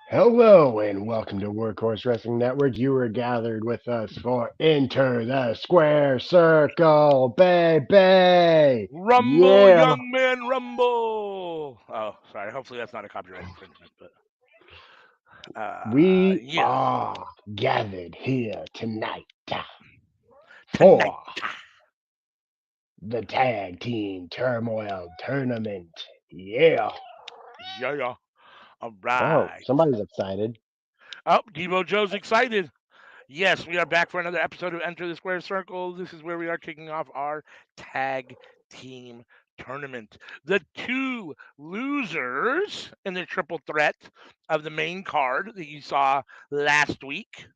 Hello and welcome to Workhorse Wrestling Network. You are gathered with us for Enter the Square Circle, baby. Rumble, Yeah, young man, rumble. Oh, sorry. Hopefully that's not a copyright infringement, but we yeah, are gathered here tonight tonight. for the Tag Team Turmoil Tournament. Yeah. Yeah, yeah. All Oh, right. somebody's excited. Oh, Devo Joe's excited. Yes, we are back for another episode of Enter the Square Circle. This is where we are kicking off our tag team tournament. The two losers in the triple threat of the main card that you saw last week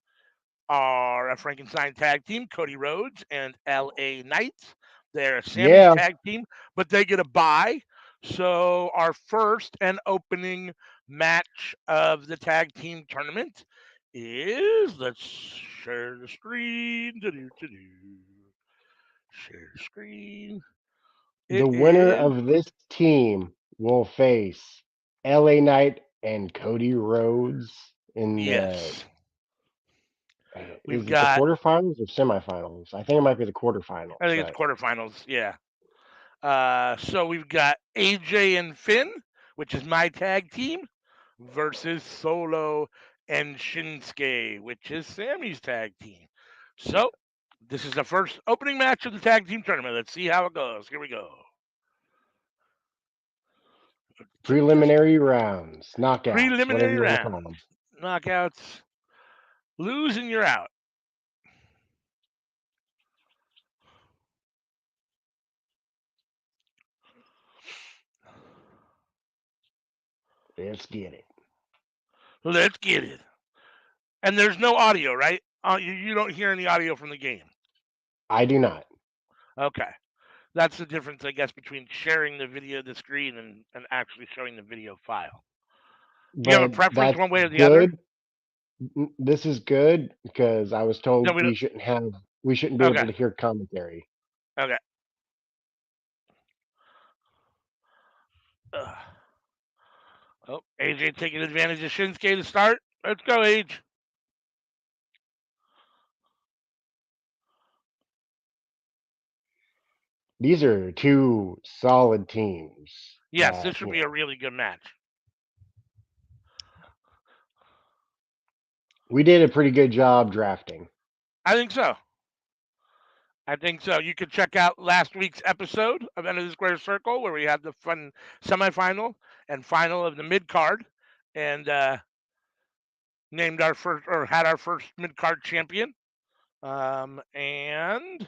are a Frankenstein tag team, Cody Rhodes and LA Knights. They're Sammy's Yeah. tag team, but they get a bye. So our first and opening match of the tag team tournament is, let's share the screen. Share the screen. The It winner is, of this team will face LA Knight and Cody Rhodes in the yes. We've is it the got, quarterfinals or semifinals? I think it might be the I quarterfinals, think it's but quarterfinals. Yeah. So we've got AJ and Finn, which is my tag team, versus Solo and Shinsuke, which is Sammy's tag team. So this is the first opening match of the tag team tournament. Let's see how it goes. Here we go. Keep this preliminary rounds, knockouts, whatever preliminary you want to round. call them. Knockouts. Lose and you're out. Let's get it. Let's get it. And there's no audio, right? You don't hear any audio from the game. I do not, Okay. That's the difference, I guess, between sharing the video, the screen, and actually showing the video file. Do you have a but preference that's one way or the other? good. This is good because I was No, told we don't. we shouldn't be Okay. able to hear commentary. Okay. Ugh. Oh, AJ taking advantage of Shinsuke to start. Let's go, Age. These are two solid teams Yes, this that, should be a really good match. we did a pretty good job drafting. I think so. I think so. You can check out last week's episode of Enter the Square Circle where we had the fun semifinal and final of the mid card, and named our first or had our first mid card champion. And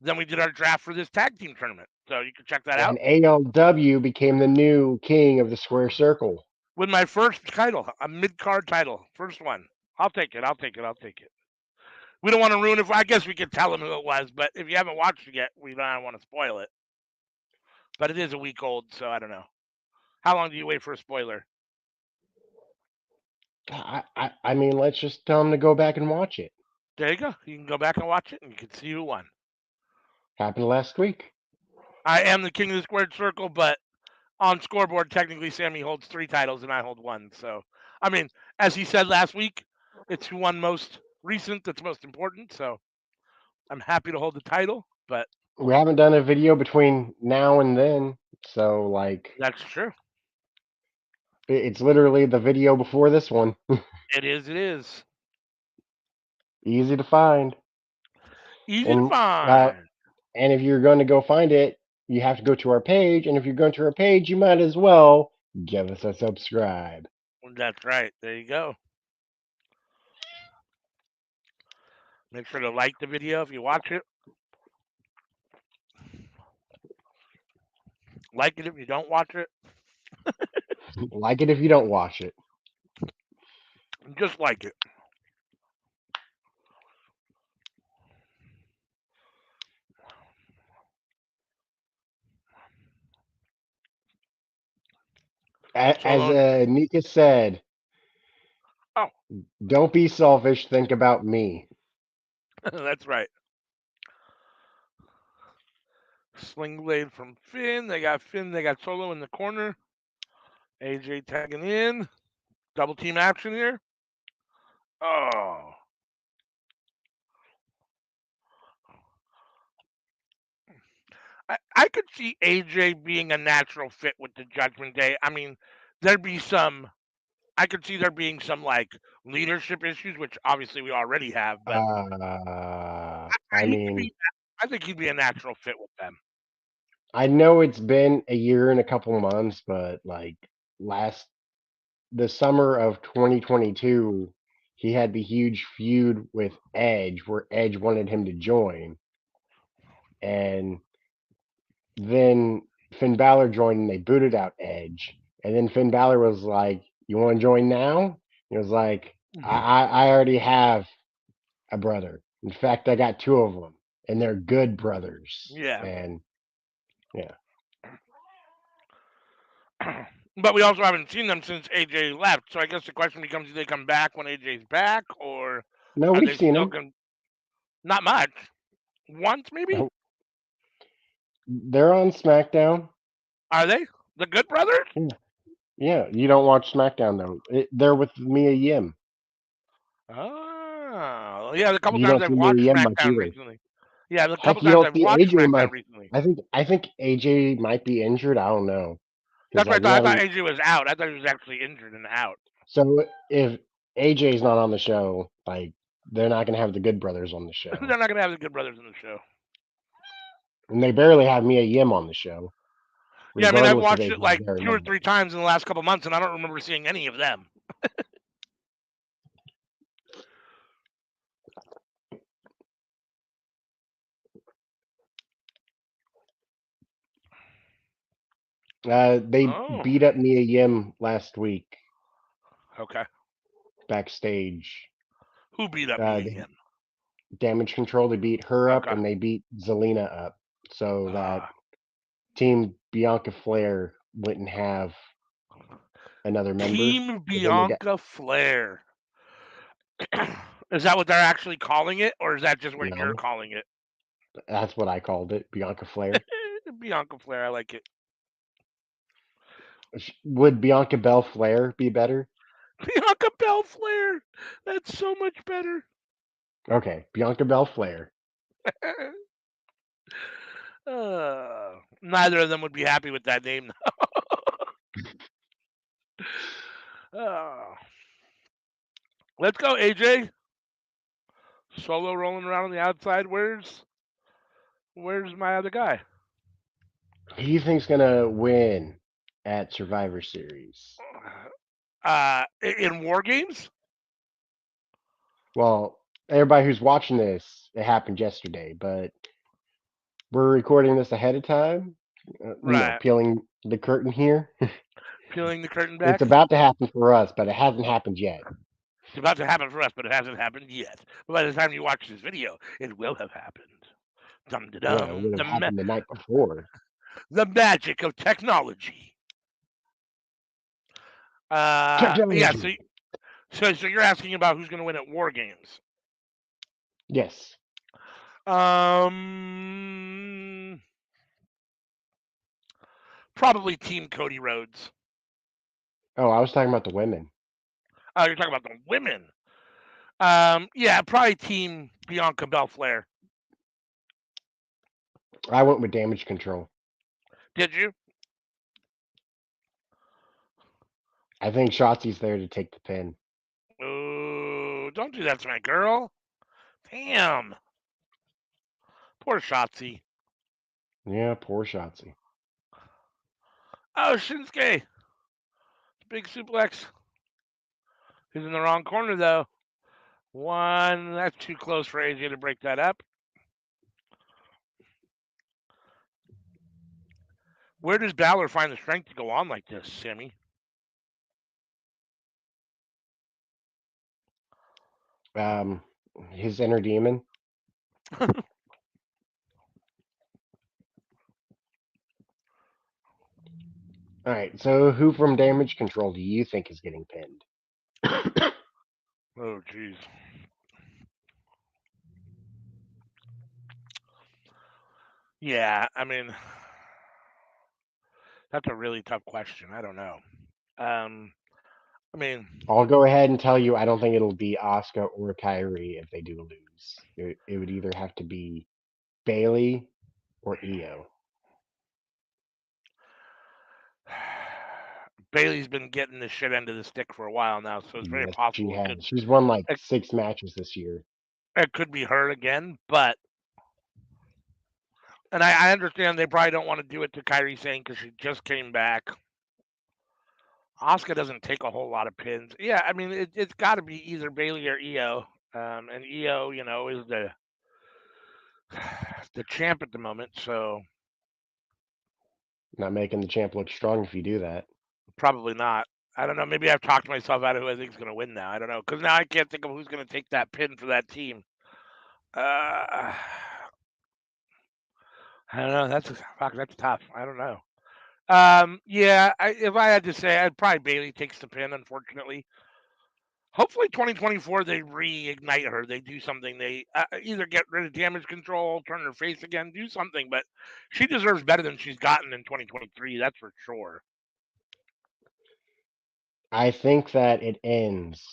then we did our draft for this tag team tournament. So you can check that And out. ALW became the new king of the square circle. With my first title, a mid card title, first one. I'll take it. I'll take it. I'll take it. We don't want to ruin it. I guess we could tell them who it was, but if you haven't watched it yet, we don't want to spoil it. But it is a week old, so I don't know. How long do you wait for a spoiler? I mean, let's just tell them to go back and watch it. There you go. You can go back and watch it, and you can see who won. Happened last week. I am the king of the squared circle, but on scoreboard, technically, Sammy holds 3 titles and I hold 1. So, I mean, as he said last week, it's who won most recent that's most important. So, I'm happy to hold the title, but We haven't done a video between now and then, so like that's true. it's literally the video before this one. It is. It is Easy to find. easy to And uh, find. and if you're going to go find it, you have to go to our page. And if you're going to our page, you might as well give us a subscribe. That's right. There you go. Make sure to like the video if you watch it. Like it if you don't watch it. Like it if you don't watch it. Just like it. As Solo. Nika said, Oh, don't be selfish. Think about me. that's right. Sling blade from Finn. They got Finn. They got Solo in the corner. AJ tagging in. Double team action here. Oh, I could see AJ being a natural fit with the Judgment Day. I mean, there'd be some. I could see there being some like leadership issues, which obviously we already have. But I he could mean, be. I think he'd be a natural fit with them. I know it's been a year and a couple months, but like last the summer of 2022, he had the huge feud with Edge, where Edge wanted him to join, and then Finn Balor joined, and they booted out Edge, and then Finn Balor was like, "You want to join now?" He was like, I already have a brother. In fact, I got two of them, and they're good brothers." Yeah. And yeah, But we also haven't seen them since AJ left. So I guess the question becomes: do they come back when AJ's back, or no, are we've they seen still them. going? Not much. Once maybe. Oh, they're on SmackDown. Are they the Good Brothers? Yeah, yeah. You don't watch SmackDown though. They're with Mia Yim. Oh, yeah. The couple You times don't I've see Mia watched Yim much SmackDown either. recently. Yeah, the couple Heck, you times don't I've see watched AJ SmackDown much. recently. I think AJ might be injured. I don't know because That's what I like we thought. I thought haven't. AJ was out. I thought he was actually injured and out. So if AJ's not on the show, like they're not gonna have the Good Brothers on the show, They're not gonna have the Good Brothers in the show. and they barely have Mia Yim on the show, Yeah, I mean, I've regardless of watched it AJ's like there or two or not. three times in the last couple months, and I don't remember seeing any of them. They Oh, beat up Mia Yim last week okay. backstage. Who beat up Mia The Yim? Damage Control, they beat her up Okay. and they beat Zelina up, so that Uh, Team Bianca Flair wouldn't have another member. Team But then they got Bianca Flair. Is that what they're actually calling it, or is that just what you're no, calling it? that's what I called it, Bianca Flair. Bianca Flair, I like it. Would Bianca Bell Flair be better? Bianca Bell Flair. That's so much better. Okay, Bianca Bell Flair. Neither of them would be happy with that name. Uh, let's go, AJ. Solo rolling around on the outside. Where's my other guy? Who do you think's gonna win at Survivor Series? In War Games? Well, everybody who's watching this, it happened yesterday, but we're recording this ahead of time. Right. Peeling the curtain here. Peeling the curtain It's back. about to happen for us, but it hasn't happened yet. It's about to happen for us, but it hasn't happened yet. But by the time you watch this video, it will have happened. Dum da Yeah, it dum. would have happened the night before. The magic of technology. Yeah. Technology. So you're asking about who's going to win at War Games? Yes. Um, Probably Team Cody Rhodes. Oh, I was talking about the women. Oh, you're talking about the women. Yeah, probably Team Bianca Belair. I went with Damage Control. Did you? I think Shotzi's there to take the pin. Oh, don't do that to my girl. Damn. Poor Shotzi. Yeah, poor Shotzi. Oh, Shinsuke. Big suplex. He's in the wrong corner, though. One. That's too close for AJ to break that up. Where does Balor find the strength to go on like this, Sammy? Um, his inner demon. All right, so who from Damage Control do you think is getting pinned? Oh, jeez. Yeah, I mean, that's a really tough question. I don't know. Um, I mean, I'll go ahead and tell you, I don't think it'll be Asuka or Kyrie if they do lose. It would either have to be Bailey or Io. Bailey's been getting the shit end of the stick for a while now, so it's very Yes, she possible has. She's won like 6 matches this year. it could be her again. But and I understand they probably don't want to do it to Kyrie Sane because she just came back. Asuka doesn't take a whole lot of pins. Yeah, I mean it's got to be either Bailey or Io. And Io, is the champ at the moment, so Not making the champ look strong if you do that. probably not. I don't know. Maybe I've talked myself out of who I think is going to win now. I don't know because now I can't think of who's going to take that pin for that team. I don't know. That's tough. I don't know. Yeah. If I had to say, I'd probably Bailey takes the pin. Unfortunately, hopefully 2024 they reignite her. They do something. They either get rid of damage control, turn her face again, do something. But she deserves better than she's gotten in 2023. That's for sure. I think that it ends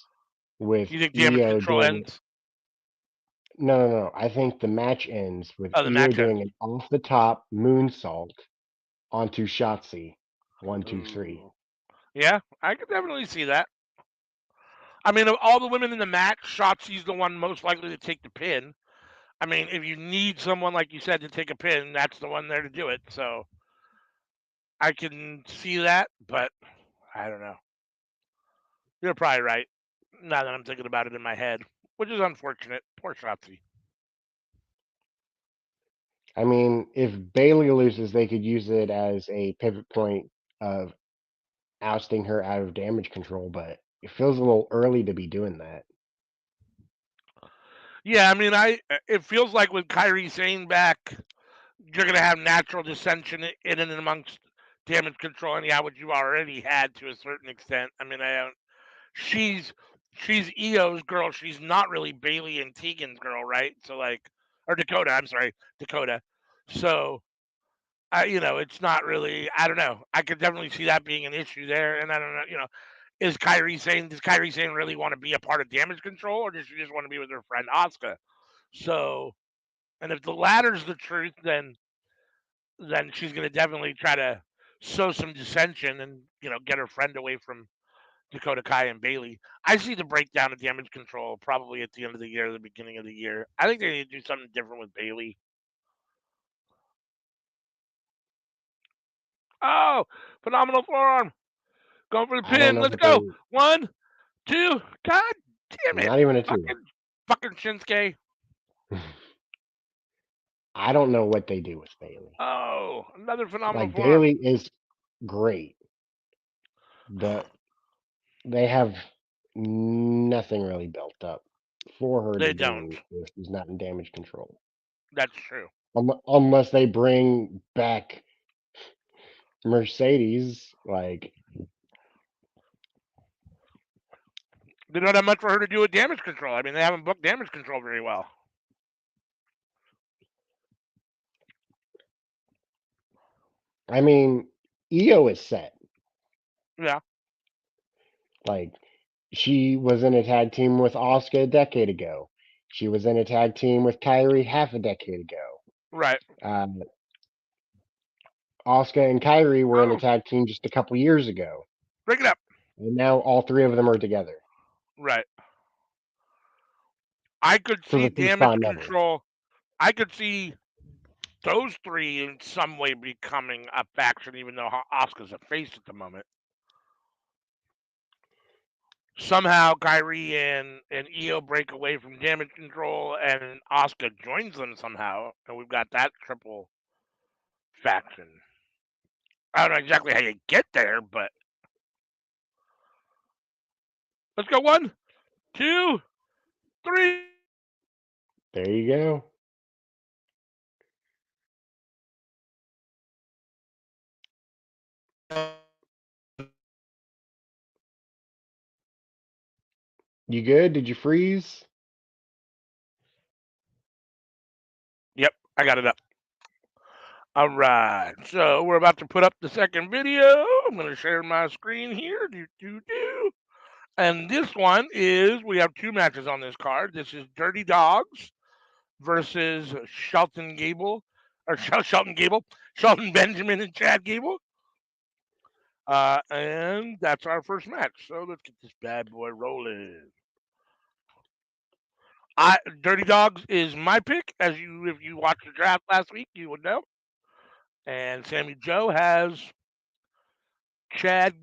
with You think damage Io control doing it. ends? No. I think the match ends with Oh, the Io match ends. doing an off the top moonsault onto Shotzi. One, two, three. Ooh. Yeah, I could definitely see that. I mean, of all the women in the match, Shotzi's the one most likely to take the pin. I mean, if you need someone, like you said, to take a pin, that's the one there to do it. So I can see that, but I don't know. You're probably right. Now that I'm thinking about it in my head, which is unfortunate. Poor Shotzi. I mean, if Bailey loses, they could use it as a pivot point of ousting her out of damage control, but it feels a little early to be doing that. Yeah, I mean, it feels like with Kyrie Sane back, you're gonna have natural dissension in and amongst damage control, and yeah, what you already had to a certain extent. I mean, I don't she's she's Io's girl. She's not really Bailey and Tegan's girl, right? So like, or Dakota. I'm sorry, Dakota. So it's not really. I don't know. I could definitely see that being an issue there, and I don't know. Does Kyrie saying really want to be a part of damage control, or does she just want to be with her friend Asuka? So, and if the latter's the truth, then she's gonna definitely try to sow some dissension and get her friend away from Dakota Kai and Bailey. I see the breakdown of damage control probably at the end of the year, the beginning of the year. I think they need to do something different with Bailey. Oh, phenomenal forearm. Going for the I don't pin. know Let's what they. go. One, two. God damn it. Not even a two. Fucking Shinsuke. I don't know what they do with Bailey. Oh, another phenomenal Like forearm. Bailey is great. The They have nothing really built up for her to They don't. do if she's not in damage control. That's true. Unless they bring back Mercedes, like They don't have much for her to do with damage control. I mean, they haven't booked damage control very well. I mean, Io is set. Yeah, Like she was in a tag team with Asuka a decade ago. She was in a tag team with Kyrie half a decade ago. right. Um, Asuka and Kyrie were in a Oh, tag team just a couple years ago, break it up. and now all three of them are together Right. I could for see the first damage time ever. control. I could see those three in some way becoming a faction, even though Oscar's a face at the moment. Somehow Kyrie and Io break away from damage control, and Oscar joins them somehow, and we've got that triple faction. I don't know exactly how you get there, but let's go. One, two, three. There you go. You good? Did you freeze? Yep, I got it up. All right, so we're about to put up the second video. I'm going to share my screen here. Do. And this one is we have two matches on this card. This is Dirty Dogs versus Shelton Gable, or Shelton Gable, Shelton Benjamin and Chad Gable. And that's our first match. So let's get this bad boy rolling. Dirty Dogs is my pick, as you if you watched the draft last week, you would know. And Sammy Joe has Chad,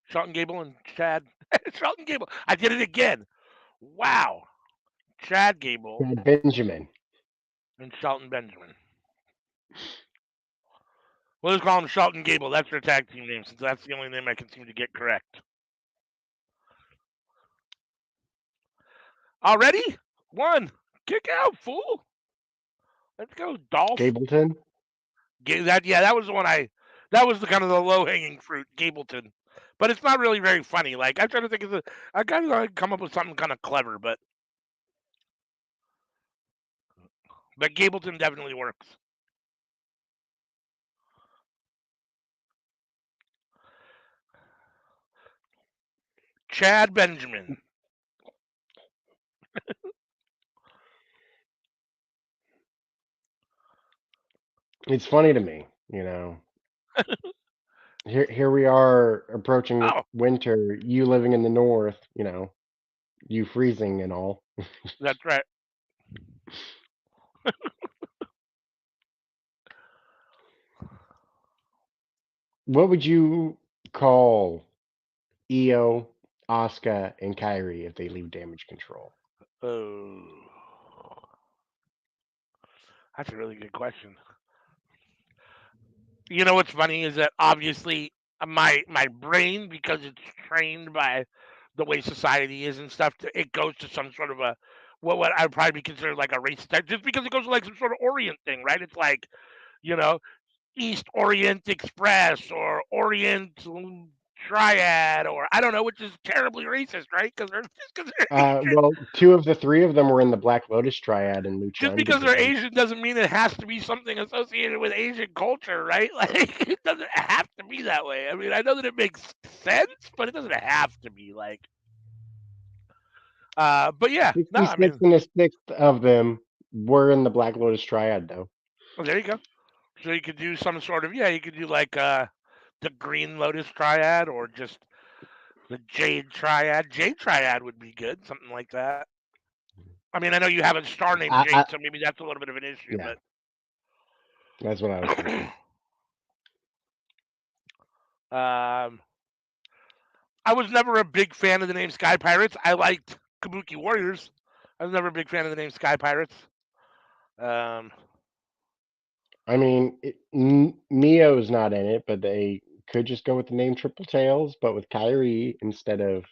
Shelton Gable, and Chad Shelton Gable. I did it again. Wow, Chad Gable Chad Benjamin. and Shelton Benjamin. We'll just call him Shelton Gable. That's their tag team name, since that's the only name I can seem to get correct. Already? One. Kick out, fool. Let's go, Dolph. Gableton. That was the one that was the kind of the low hanging fruit, Gableton. But it's not really very funny. Like I'm trying to think of I gotta come up with something kind of clever, but Gableton definitely works. Chad Benjamin. It's funny to me, Here we are approaching Oh, winter. You living in the north, you freezing and all. that's right. What would you call Io, Asuka, and Kyrie if they leave Damage Control? Oh, that's a really good question. You know what's funny is that obviously my brain, because it's trained by the way society is and stuff, it goes to some sort of a what I would probably be considered like a race type, just because it goes to like some sort of Orient thing, right? It's like you know East Orient Express or Orient Triad, or I don't know, which is terribly racist, right? Because they're just because they're Asian. Well, two of the three of them were in the Black Lotus Triad in Lucha Just because they're Underground. Asian doesn't mean it has to be something associated with Asian culture, right? Like it doesn't have to be that way. I mean, I know that it makes sense, but it doesn't have to be like. But yeah, no, I 66 mean, and a sixth of them were in the Black Lotus Triad, though. well, there you go. So you could do some sort of you could do like the Green Lotus Triad or just the Jade Triad. Jade Triad would be good, something like that. I mean, I know you have a star named I Jade, so maybe that's a little bit of an issue, Yeah, that's what I was thinking. um, I was never a big fan of the name Sky Pirates. I liked Kabuki Warriors. I was never a big fan of the name Sky Pirates. Um, I mean, Mio's not in it, but they could just go with the name Triple Tails, but with Kyrie instead of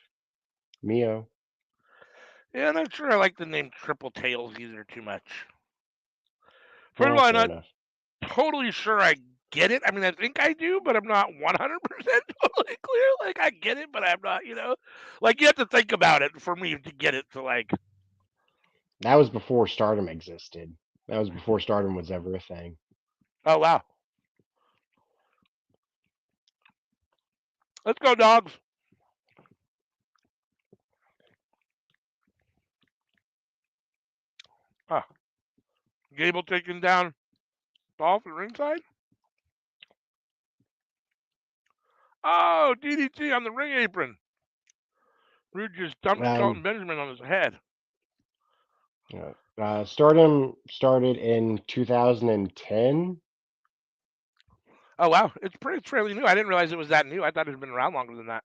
Mio. yeah, I'm not sure I like the name Triple Tails either too much. First of Oh, all, I'm fair not enough. totally sure I get it. I mean, I think I do, but I'm not 100% totally clear. Like, I get it, but I'm not, like, you have to think about it for me to get it to, like, That was before Stardom existed. That was before Stardom was ever a thing. oh, wow. Let's go, dogs. Ah, Gable taking down Dolph at ringside. Oh, DDT on the ring apron. Rude just dumped Shelton Um, Benjamin on his head. Stardom started in 2010. Oh, wow. It's fairly new. I didn't realize it was that new. I thought it had been around longer than that.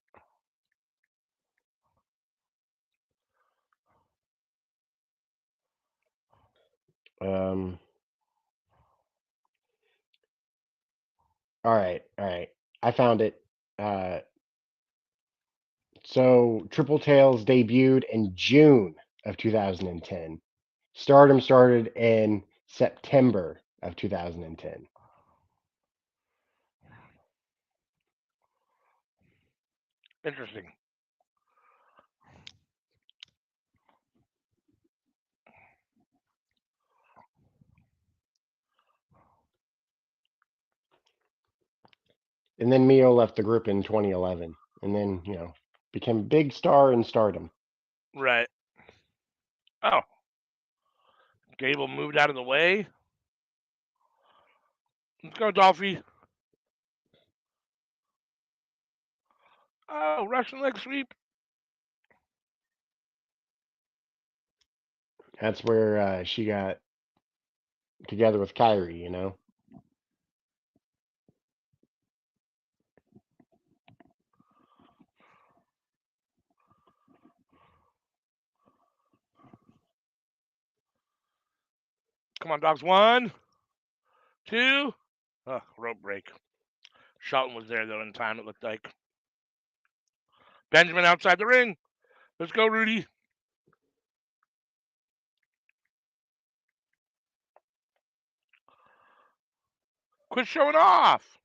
Um, all right. I found it. Uh, so Triple Tails debuted in June of 2010. Stardom started in September of 2010. Interesting. And then Mio left the group in 2011. And then, became a big star in Stardom. Right. Oh, Gable moved out of the way. Let's go, Dolphy. Oh, Russian leg sweep. That's where she got together with Kyrie, you know. Come on, dogs. 1, 2. Oh, rope break. Shelton was there, though, in time, it looked like. Benjamin outside the ring. Let's go, Rudy. Quit showing off.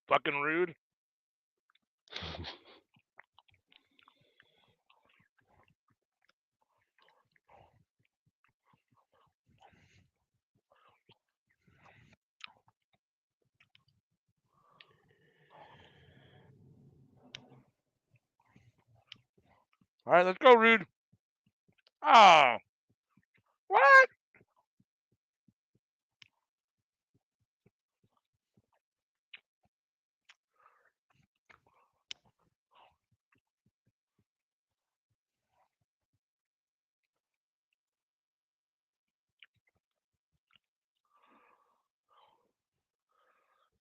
Fucking rude. All right, let's go, Rude. Oh, what?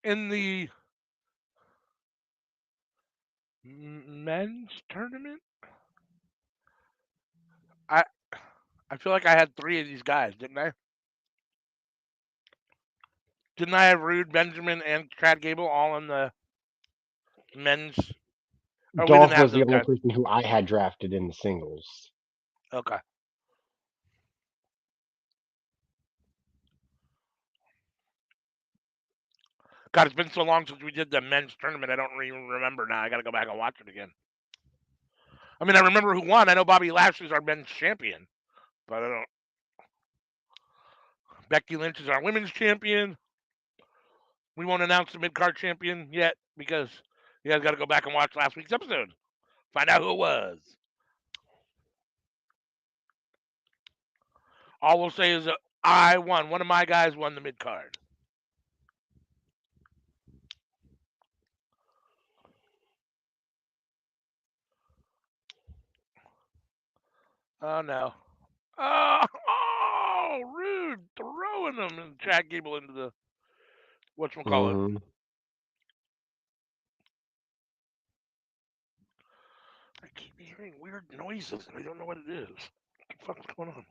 In the men's tournament, I I feel like I had 3 of these guys, didn't I? Didn't I have Rude, Benjamin, and Chad Gable all in the men's? Or we didn't Dolph have was the those only guys. person who I had drafted in the singles. Okay. God, it's been so long since we did the men's tournament. I don't even remember now. I got to go back and watch it again. I mean, I remember who won. I know Bobby Lashley's our men's champion, but I don't. Becky Lynch is our women's champion. We won't announce the mid card champion yet because you guys got to go back and watch last week's episode. Find out who it was. All we'll say is that I won. One of my guys won the mid card. Oh no. Oh, Rude throwing them and Chad Gable into the whatchamacallit. Mm-hmm. I keep hearing weird noises and I don't know what it is. What the fuck is going on?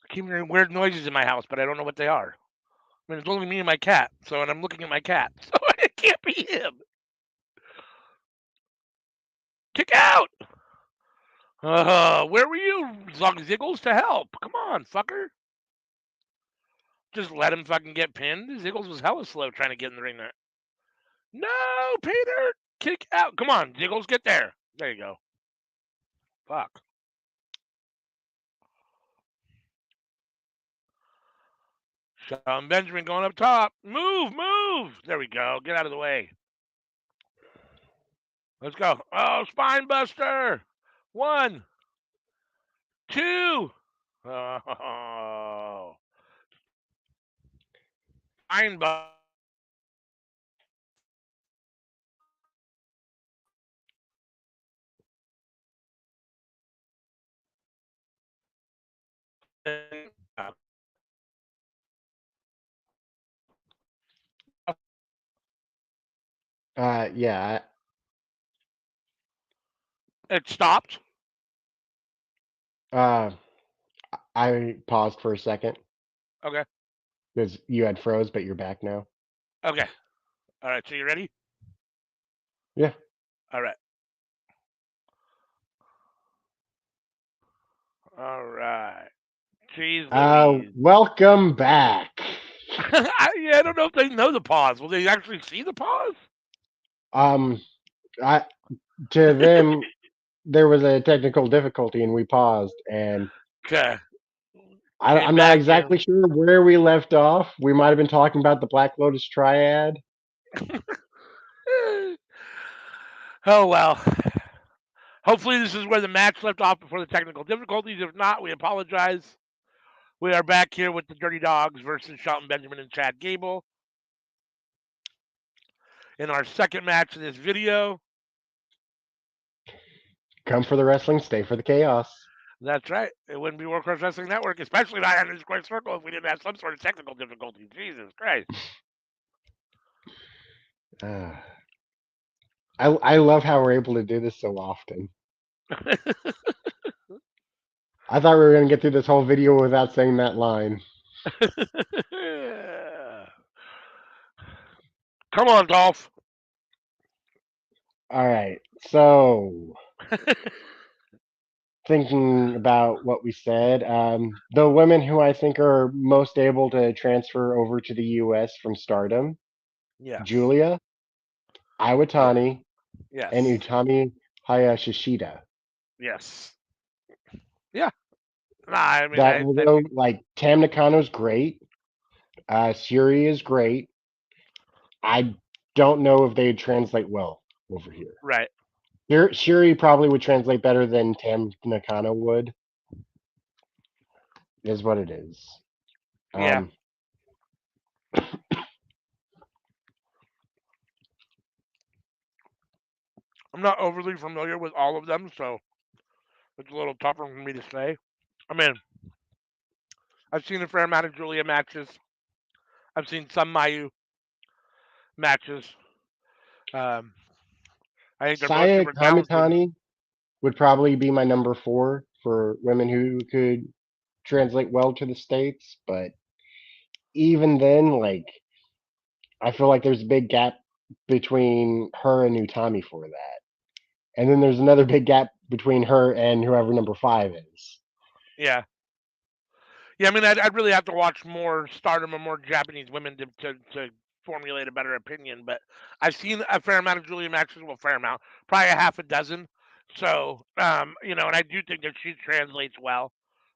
I keep hearing weird noises in my house, but I don't know what they are. I mean, it's only me and my cat, and I'm looking at my cat, so it can't be him. Kick out! Where were you, Ziggles, to help? Come on, fucker. Just let him fucking get pinned. Ziggles was hella slow trying to get in the ring there. No, Peter! Kick out. Come on, Ziggles, get there. There you go. Fuck. Sean Benjamin going up top. Move, move. There we go. Get out of the way. Let's go. Oh, spine buster. 1, 2. Oh. Spine buster. Yeah, It stopped. I paused for a second Okay. because you had froze, but you're back now. Okay. All right. So you ready? Yeah. All right. All right. Jeez Louise. Welcome back. I don't know if they know the pause. Will they actually see the pause? Um, I to them there was a technical difficulty and we paused, and Okay. Came I'm not back in. exactly sure where we left off. We might have been talking about the Black Lotus Triad. Oh well. Hopefully, this is where the match left off before the technical difficulties. If not, we apologize. We are back here with the Dirty Dogs versus Shelton Benjamin and Chad Gable in our second match of this video. Come for the wrestling, stay for the chaos. That's right. It wouldn't be World Class Wrestling Network, especially not Enter the Square Circle, if we didn't have some sort of technical difficulty. Jesus Christ. Uh, I love how we're able to do this so often. I thought we were going to get through this whole video without saying that line. Come on, Dolph. All right, so thinking about what we said, the women who I think are most able to transfer over to the U.S. from Stardom: Yes. Julia, Yeah. Iwatani, and Yes. Utami Hayashishita. Yes. Yeah. Nah, I mean, That I although think, like Tam Nakano's great, Suri is great. I don't know if they'd translate well over here. right. Shuri probably would translate better than Tam Nakano would. Is what it is. Yeah. Um, I'm not overly familiar with all of them, so it's a little tougher for me to say. I mean, I've seen a fair amount of Julia matches. I've seen some Mayu matches. Um, I think they're both Saya super talented. Kamitani would probably be my number four for women who could translate well to the states, but even then, like I feel like there's a big gap between her and Utami for that. And then there's another big gap between her and whoever number five is. Yeah. Yeah, I mean, I'd really have to watch more Stardom or more Japanese women to formulate a better opinion. But I've seen a fair amount of Julia matches. Well, fair amount, probably a half a dozen. So, and I do think that she translates well.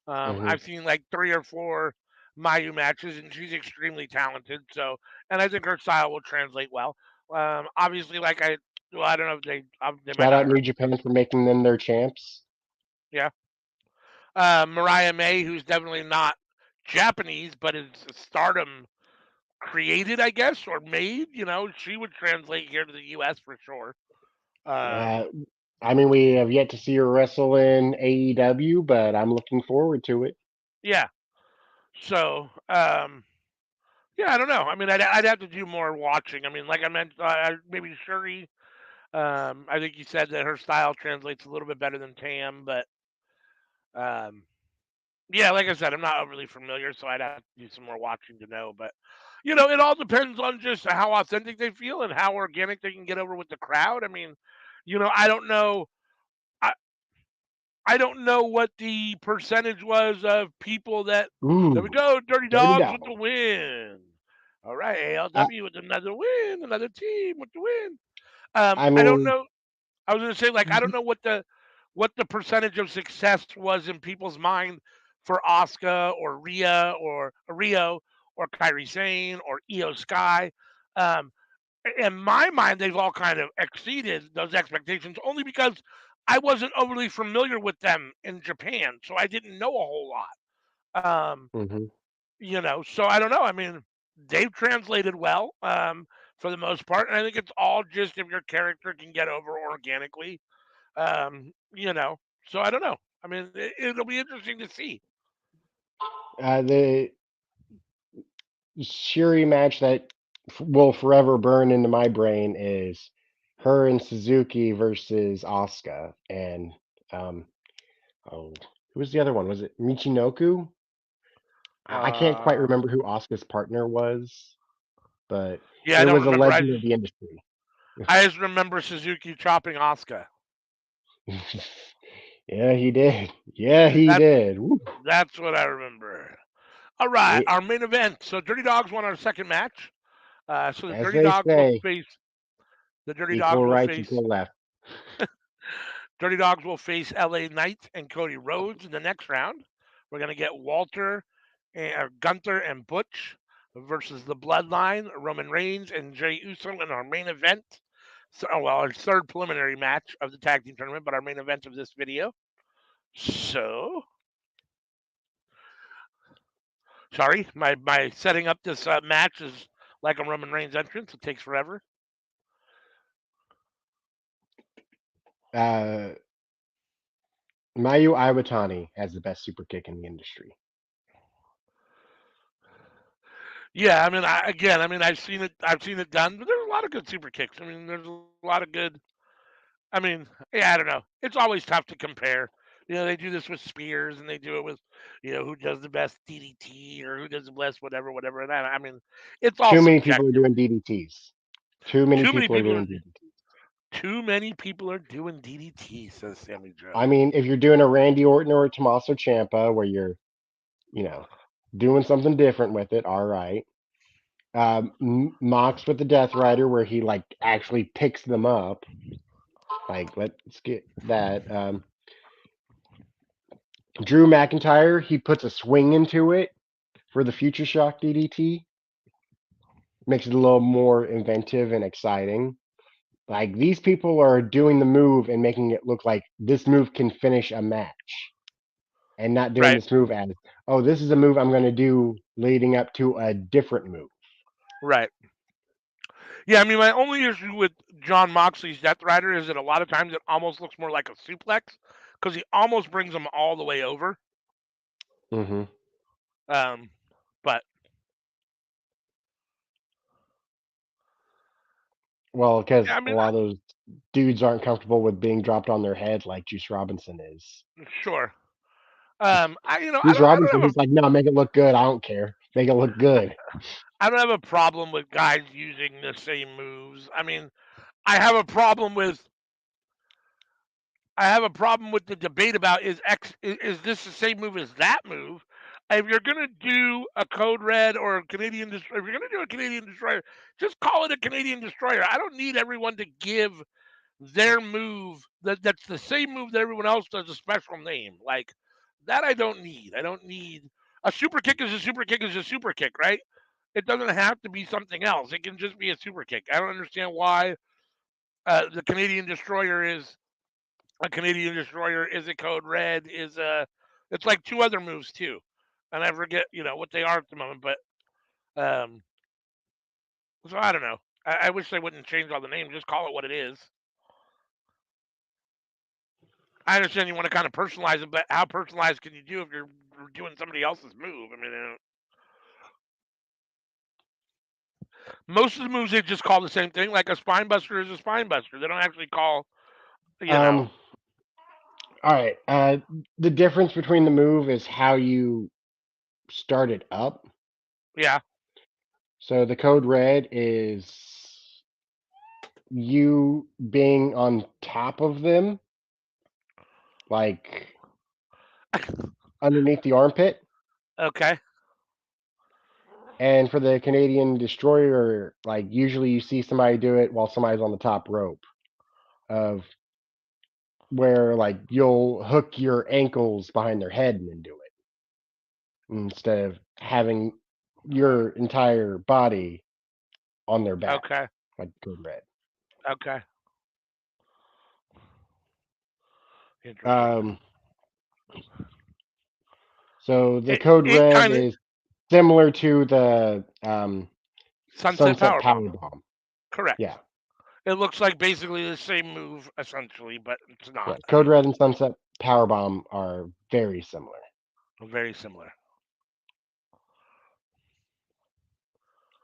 Hmm. I've seen like 3 or 4 Mayu matches, and she's extremely talented. So, and I think her style will translate well. Obviously, I don't know if they might Shout not out have New heard. Japan for making them their champs. Yeah, Mariah May, who's definitely not Japanese, but is Stardom created, I guess, or made. She would translate here to the U.S. for sure. Um, Uh, I mean, we have yet to see her wrestle in AEW, but I'm looking forward to it. yeah. So, yeah, I don't know. I mean, I'd have to do more watching. I mean, like I meant, maybe Shuri. I think you said that her style translates a little bit better than Tam, but um, yeah, like I said, I'm not overly familiar, so I'd have to do some more watching to know. But it all depends on just how authentic they feel and how organic they can get over with the crowd. I mean, I don't know. I, I don't know what the percentage was of people that there we Ooh, go, Dirty Dirty Dogs with Dog. the win. All right, I, ALW with another win, another team with the win. I I don't mean, know. I was gonna say, like, I don't know what the percentage of success was in people's mind for Asuka or Rio or Kyrie Sane or Io Sky. Um, in my mind, they've all kind of exceeded those expectations only because I wasn't overly familiar with them in Japan, so I didn't know a whole lot. mhm. So I don't know. I mean, they've translated well for the most part, and I think it's all just if your character can get over organically. Um, you know, so I don't know. I mean, it'll be interesting to see. The Shuri match that will forever burn into my brain is her and Suzuki versus Asuka. And, um, oh, who was the other one? Was it Michinoku? I can't quite Uh, remember who Asuka's partner was, but yeah, I it don't was a remember. legend of the industry. I just remember Suzuki chopping Asuka. Yeah, he did. Yeah, he That's did. Woo. that's what I remember. All right, It, our main event. So Dirty Dogs won our second match. So the as Dirty they Dogs will say, face the Dirty equal Dogs will rights, face equal left. Dirty Dogs will face LA Knight and Cody Rhodes in the next round. We're gonna get Walter Gunther and Butch versus the Bloodline, Roman Reigns and Jey Uso in our main event. So, well, our third preliminary match of the tag team tournament, but our main event of this video. So, sorry, my setting up this match is like a Roman Reigns entrance. It takes forever. Uh, Mayu Iwatani has the best super kick in the industry. Yeah, I mean, I mean, I've seen it done, but there's a lot of good super kicks. I mean, there's a lot of good. I mean, yeah, I don't know. It's always tough to compare. You know, they do this with spears, and they do it with, who does the best DDT or who does the best whatever, whatever. And I mean, it's all Too many people are subjective. doing DDTs. Too many Too many people are people are doing DDTs. too many people are doing DDT, says Sammy I Joe. mean, if you're doing a Randy Orton or a Tommaso Ciampa where you're, you know, doing something different with it, all right. Mox with the Death Rider where he like actually picks them up. Like, let's get that. Drew McIntyre, he puts a swing into it for the Future Shock DDT. Makes it a little more inventive and exciting. Like these people are doing the move and making it look like this move can finish a match, and not doing Right, this move as, oh, this is a move I'm going to do leading up to a different move. right. Yeah, I mean, my only issue with John Moxley's Death Rider is that a lot of times it almost looks more like a suplex because he almost brings them all the way over. Hmm. Um, but Well, yeah, because I a mean, lot of those dudes aren't comfortable with being dropped on their head like Juice Robinson is. sure. I Juice don't Robinson, have he's like, no, make it look good. I don't care. Make it look good. I don't have a problem with guys using the same moves. I mean, I have a problem with I have a problem with the debate about is this the same move as that move? If you're gonna do a Code Red or a Canadian Destroyer, if you're gonna do a Canadian Destroyer, just call it a Canadian Destroyer. I don't need everyone to give their move that's the same move that everyone else does a special name. Like that I don't need. I don't need a super kick is a super kick is a super kick, right? It doesn't have to be something else. It can just be a super kick. I don't understand why the Canadian Destroyer is a Canadian Destroyer, is a Code Red, is a. It's like two other moves too, and I forget what they are at the moment. But um, so I don't know. I wish they wouldn't change all the names. Just call it what it is. I understand you want to kind of personalize it, but how personalized can you do if you're doing somebody else's move? I mean, most of the moves they just call the same thing. Like a spine buster is a spine buster. They don't actually call, you know. Um, all right. The difference between the move is how you start it up. Yeah. So the code red is you being on top of them, like underneath the armpit. Okay. And for the Canadian destroyer, like usually you see somebody do it while somebody's on the top rope of where like you'll hook your ankles behind their head and then do it instead of having your entire body on their back, Okay. like code red. Okay. Interesting. Um, so the It code it red kind of is similar to the sunset sunset power bomb. power bomb. Correct. Yeah, It looks like basically the same move essentially, but it's yeah. not. I Code mean, red and sunset power bomb are very similar. very similar.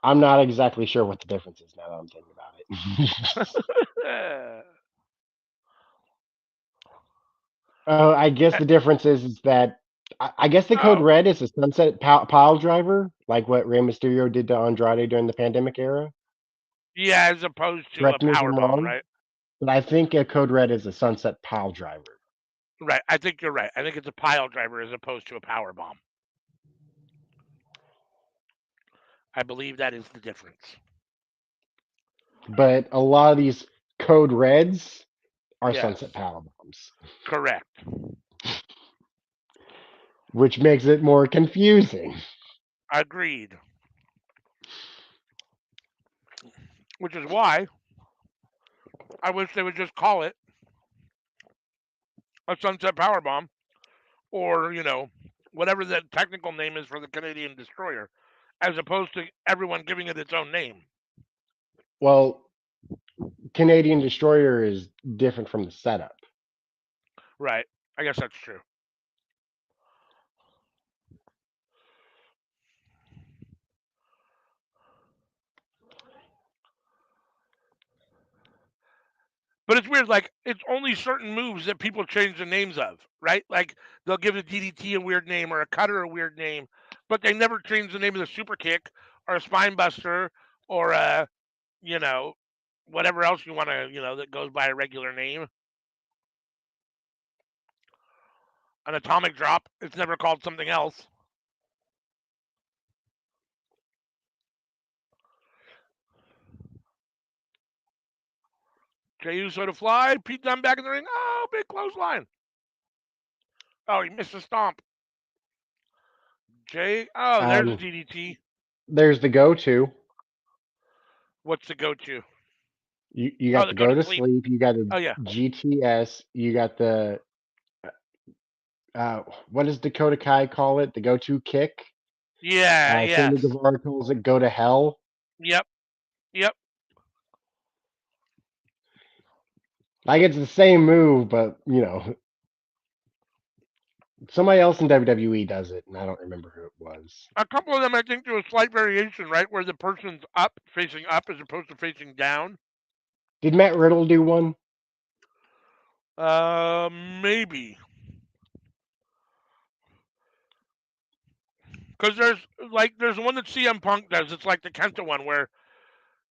I'm not exactly sure what the difference is now that I'm thinking about it. I guess the difference is that I guess the code oh, red is a sunset pile driver, like what Rey Mysterio did to Andrade during the pandemic era. yeah, as opposed to a Correct me if power I'm bomb, wrong, right? but I think a code red is a sunset pile driver. Right. I think you're right. I think it's a pile driver as opposed to a power bomb. I believe that is the difference. But a lot of these code reds are Yes. sunset power bombs, Correct. which makes it more confusing. Agreed. Which is why I wish they would just call it a Sunset Power Bomb, or whatever the technical name is for the Canadian destroyer, as opposed to everyone giving it its own name. Well, Canadian Destroyer is different from the setup. Right. I guess that's true. But it's weird. Like, it's only certain moves that people change the names of, right? Like, they'll give the DDT a weird name or a cutter a weird name, but they never change the name of the super kick or a spine buster or you know, whatever else you want to, that goes by a regular name. An atomic drop, it's never called something else. Jey Uso to fly, Pete Dunne back in the ring. Oh, big clothesline. Oh, he missed a stomp. Jay, oh, there's a Um, DDT. there's the go-to. What's the go-to? You Oh, got the the go go to to sleep. sleep. You got the Oh yeah, GTS. You got the what does Dakota Kai call it? The go-to kick. yeah, Sammy yes, Guevara calls it go to hell. yep, yep. Like it's the same move, but somebody else in WWE does it, and I don't remember who it was. A couple of them, I think, do a slight variation, right, where the person's up, facing up, as opposed to facing down. Did Matt Riddle do one? Maybe because there's one that CM Punk does. It's like the Kenta one where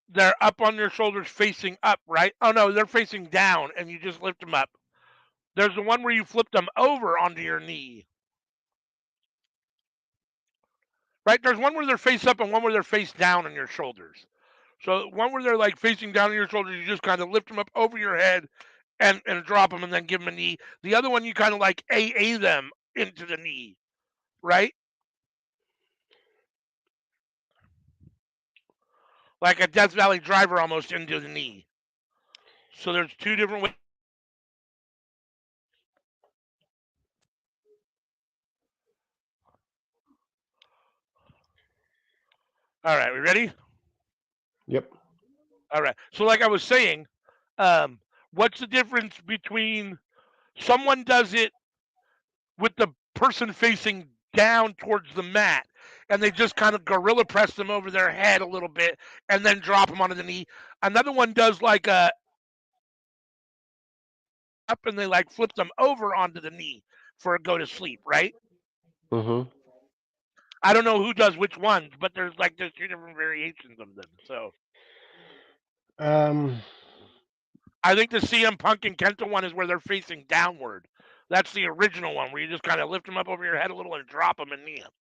they're up on their shoulders facing up, right? Oh no, they're facing down, and you just lift them up. There's the one where you flip them over onto your knee, right? There's one where they're face up and one where they're face down on your shoulders. So one where they're like facing down on your shoulders, you just kind of lift them up over your head and drop them and then give them a knee. The other one, you kind of like AA them into the knee, right? Like a Death Valley driver almost into the knee. So there's two different ways. All right, we ready? Yep. All right. So like I was saying, um, what's the difference between someone does it with the person facing down towards the mat and they just kind of gorilla press them over their head a little bit and then drop them onto the knee. Another one does like a up and they like flip them over onto the knee for a go to sleep, right? Mm-hmm. I don't know who does which ones, but there's two different variations of them. So Um, I think the CM Punk and Kenta one is where they're facing downward. That's the original one where you just kind of lift them up over your head a little and drop them and knee them.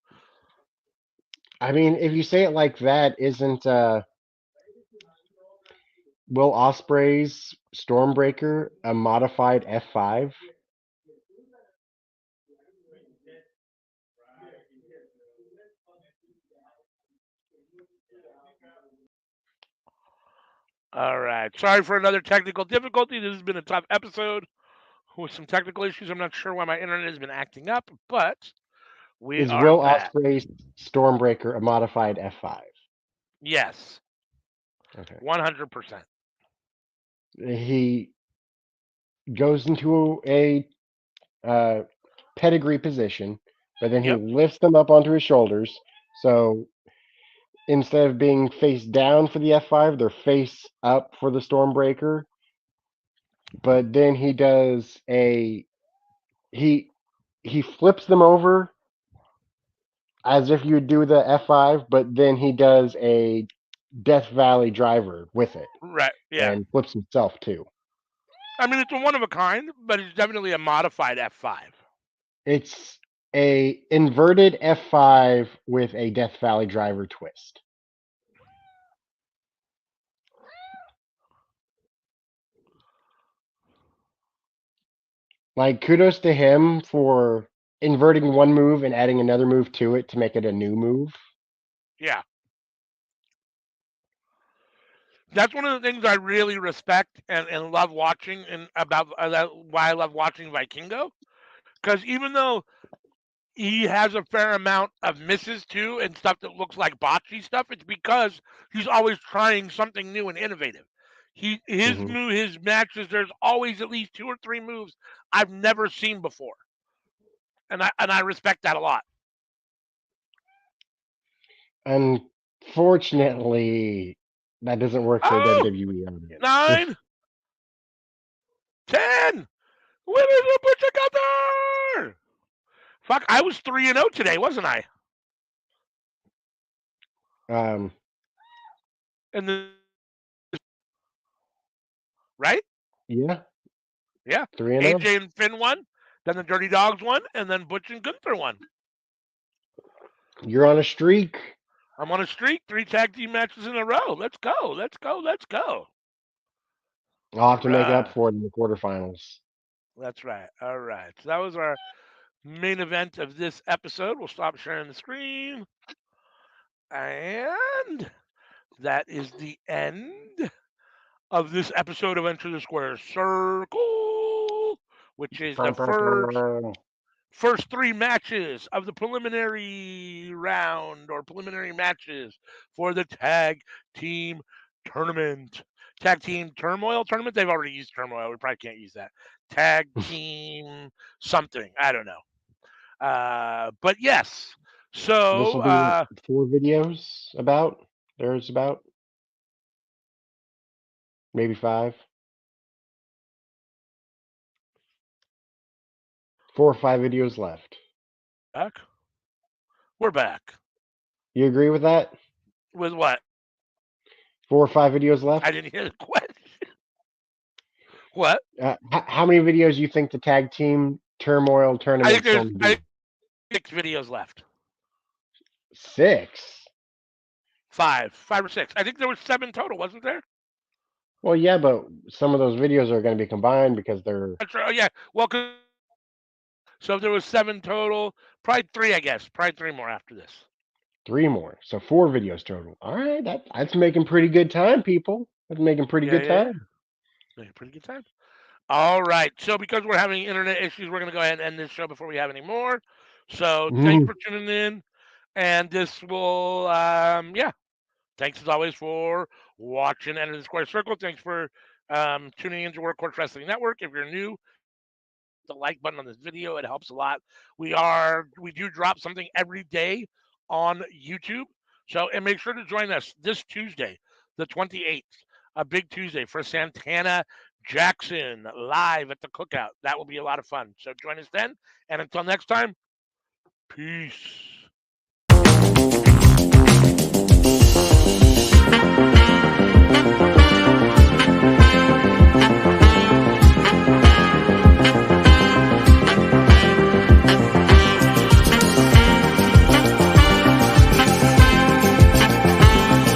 I mean, if you say it like that, isn't Will Ospreay's Stormbreaker a modified F5? All right. Sorry for another technical difficulty. This has been a tough episode with some technical issues. I'm not sure why my internet has been acting up, but we Is are Will back. Ospreay's Stormbreaker a modified F5? Yes, Okay. 100%. He goes into a uh, pedigree position, but then he Yep. lifts them up onto his shoulders. So instead of being face down for the F5, they're face up for the Stormbreaker. But then he does a he he flips them over as if you would do the F5, but then he does a Death Valley driver with it Right. Yeah. and flips himself too. I mean, it's a one of a kind, but it's definitely a modified F5. It's a inverted F5 with a Death Valley driver twist. Like kudos to him for inverting one move and adding another move to it to make it a new move. Yeah. That's one of the things I really respect and love watching, and about why I love watching Vikingo. Because even though he has a fair amount of misses too and stuff that looks like botchy stuff, it's because he's always trying something new and innovative. Hmm. His matches, there's always at least two or three moves I've never seen before, and I respect that a lot. Unfortunately, that doesn't work for a Oh, WWE audience. 9, 10. What is it? Put together. Fuck, I was 3-0 today, wasn't I? um, And right? yeah, Yeah. 3-0. AJ and Finn won. Then the Dirty Dogs won, and then Butch and Gunther won. You're on a streak. I'm on a streak, 3 tag team matches in a row. Let's go. Let's go. Let's go. I'll All have to make up right. for it in the quarterfinals. That's right. All right. So that was our main event of this episode. We'll stop sharing the screen. And that is the end of this episode of Enter the Square Circle, which is the first 3 matches of the preliminary round or preliminary matches for the tag team tournament. Tag team turmoil tournament. They've already used turmoil. We probably can't use that. Tag team something. I don't know. But yes. This So will be what, 4 videos about. There's about maybe 5, 4 or 5 videos left. back. We're back. You agree with that? With what? 4 or 5 videos I left. didn't hear the question. What? How many videos do you think the tag team turmoil I think tournament's there's going to be? 6 videos left. 6. 5 or 6. I think there was 7 total, wasn't there? Well, yeah, but some of those videos are going to be combined because they're That's right. Oh, yeah. Well, so if there was 7 total, probably 3, I guess. Probably 3 more after this. 3 more. So 4 videos total. All right, that's making pretty good time, people. That's making pretty Yeah, good yeah, yeah. time. Pretty good time. All right. So because we're having internet issues, we're going to go ahead and end this show before we have any more. So thanks for tuning in. And this will, yeah. Thanks as always for watching Enter the Square Circle. Thanks for tuning into Workhorse Wrestling Network. If you're new, the like button on this video. It helps a lot. We do drop something every day on YouTube. So and make sure to join us this Tuesday, the 28th, a big Tuesday for Santana Jackson live at the Cookout. That will be a lot of fun. So join us then. And until next time, peace.